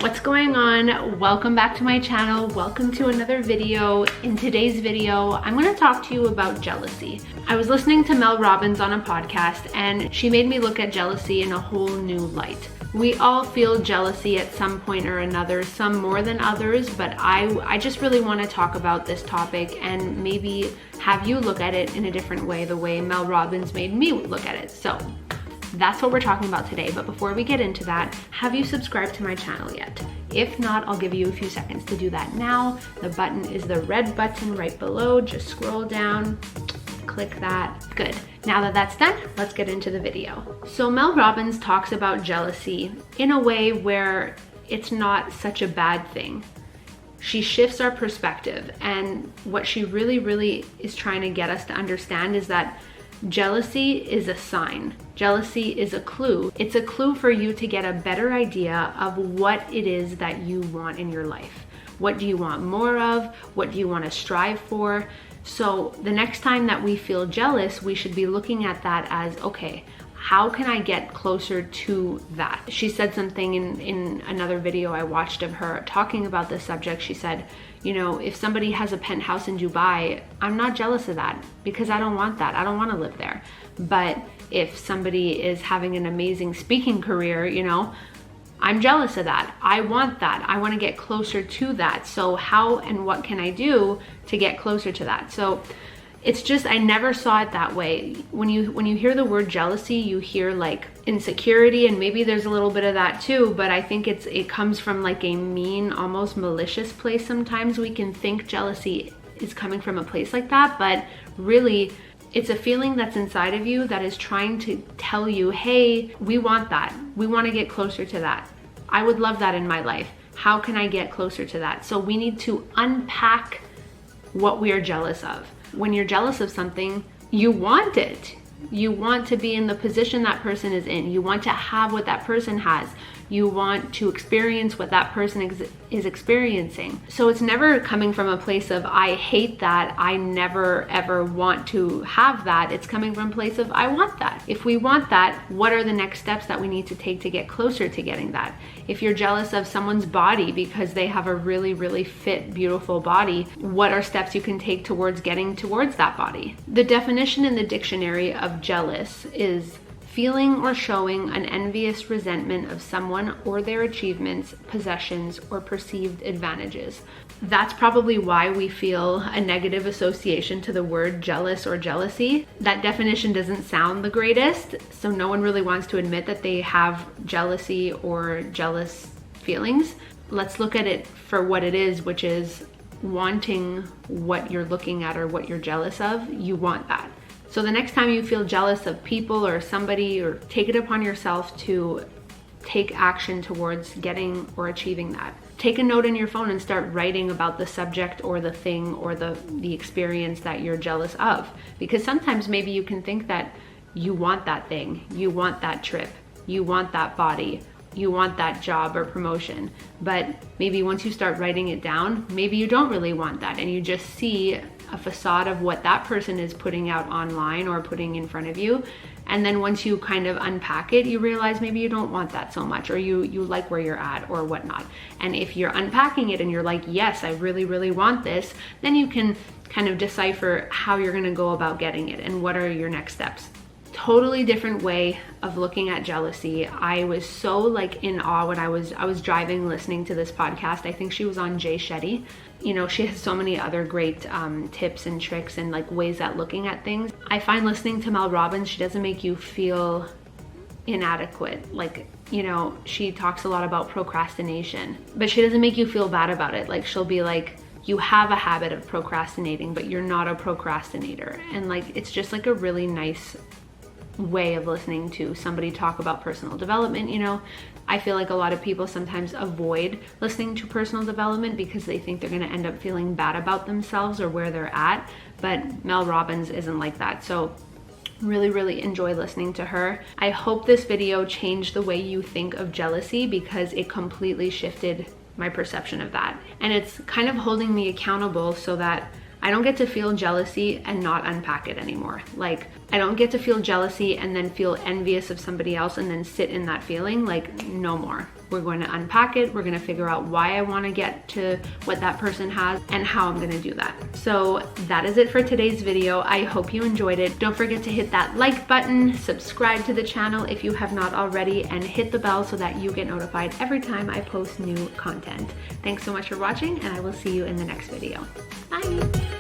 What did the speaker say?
What's going on? Welcome back to my channel. Welcome to another video. In today's video, I'm going to talk to you about jealousy. I was listening to Mel Robbins on a podcast and she made me look at jealousy in a whole new light. We all feel jealousy at some point or another, some more than others, but I just really want to talk about this topic and maybe have you look at it in a different way, the way Mel Robbins made me look at it. So that's what we're talking about today. But before we get into that, have you subscribed to my channel yet? If not, I'll give you a few seconds to do that now. The button is the red button right below. Just scroll down, click that. Good. Now that that's done, let's get into the video. So Mel Robbins talks about jealousy in a way where it's not such a bad thing. She shifts our perspective, and what she really is trying to get us to understand is that jealousy is a sign. Jealousy is a clue. It's a clue for you to get a better idea of what it is that you want in your life. What do you want more of? What do you want to strive for? So the next time that we feel jealous, we should be looking at that as, okay, how can I get closer to that? She said something in another video I watched of her talking about this subject. She said, you know, if somebody has a penthouse in Dubai, I'm not jealous of that because I don't want that. I don't want to live there. But if somebody is having an amazing speaking career, you know, I'm jealous of that. I want that. I want to get closer to that. So how and what can I do to get closer to that? So it's just, I never saw it that way. When you hear the word jealousy, you hear like insecurity, and maybe there's a little bit of that too, but I think it comes from like a mean, almost malicious place. Sometimes we can think jealousy is coming from a place like that, but really it's a feeling that's inside of you that is trying to tell you, hey, we want that. We want to get closer to that. I would love that in my life. How can I get closer to that? So we need to unpack what we are jealous of. When you're jealous of something, you want it. You want to be in the position that person is in. You want to have what that person has. You want to experience what that person is experiencing. So it's never coming from a place of, I hate that, I never ever want to have that. It's coming from a place of, I want that. If we want that, what are the next steps that we need to take to get closer to getting that? If you're jealous of someone's body because they have a really fit, beautiful body, what are steps you can take towards getting towards that body? The definition in the dictionary of jealous is feeling or showing an envious resentment of someone or their achievements, possessions, or perceived advantages. That's probably why we feel a negative association to the word jealous or jealousy. That definition doesn't sound the greatest, so no one really wants to admit that they have jealousy or jealous feelings. Let's look at it for what it is, which is wanting what you're looking at or what you're jealous of. You want that. So the next time you feel jealous of people or somebody, or take it upon yourself to take action towards getting or achieving that. Take a note in your phone and start writing about the subject or the thing or the experience that you're jealous of. Because sometimes maybe you can think that you want that thing, you want that trip, you want that body, you want that job or promotion. But maybe once you start writing it down, maybe you don't really want that, and you just see a facade of what that person is putting out online or putting in front of you. And then once you kind of unpack it, you realize maybe you don't want that so much, or you like where you're at or whatnot. And if you're unpacking it and you're like, yes, I really want this, then you can kind of decipher how you're gonna go about getting it and what are your next steps. Totally different way of looking at jealousy. I was so like in awe when I was driving listening to this podcast. I think she was on Jay Shetty. You know, she has so many other great tips and tricks and like ways at looking at things. I find listening to Mel Robbins, she doesn't make you feel inadequate. Like, you know, she talks a lot about procrastination, but she doesn't make you feel bad about it. Like, she'll be like, you have a habit of procrastinating, but you're not a procrastinator. And like, it's just like a really nice way of listening to somebody talk about personal development. You know, I feel like a lot of people sometimes avoid listening to personal development because they think they're going to end up feeling bad about themselves or where they're at, but Mel Robbins isn't like that. So really enjoy listening to her. I hope this video changed the way you think of jealousy, because it completely shifted my perception of that, and it's kind of holding me accountable so that I don't get to feel jealousy and not unpack it anymore. Like, I don't get to feel jealousy and then feel envious of somebody else and then sit in that feeling. Like, no more. We're going to unpack it. We're going to figure out why I want to get to what that person has and how I'm going to do that. So that is it for today's video. I hope you enjoyed it. Don't forget to hit that like button, subscribe to the channel if you have not already, and hit the bell so that you get notified every time I post new content. Thanks so much for watching, and I will see you in the next video. Bye.